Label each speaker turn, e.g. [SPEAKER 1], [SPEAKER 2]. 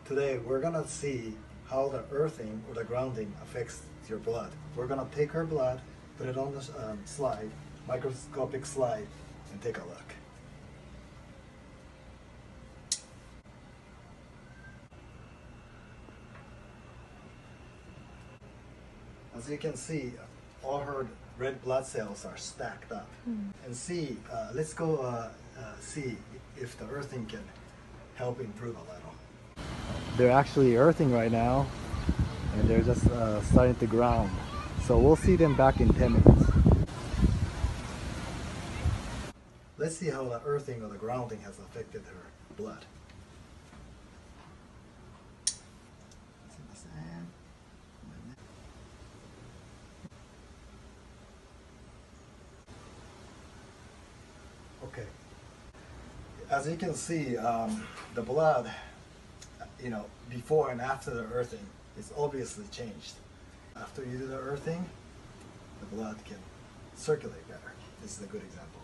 [SPEAKER 1] Today we're gonna see how the earthing or the grounding affects your blood. We're gonna take her blood, put it on the slide, microscopic slide, and take a look. As you can see, all her red blood cells are stacked up. And see, let's go see if the earthing can help improve a little. They're actually earthing right now, and they're just starting to ground. So we'll see them back in 10 minutes. Let's see how the earthing or the grounding has affected her blood. Okay. As you can see, the blood, before and after the earthing is obviously changed. After you do the earthing, the blood can circulate better. This is a good example.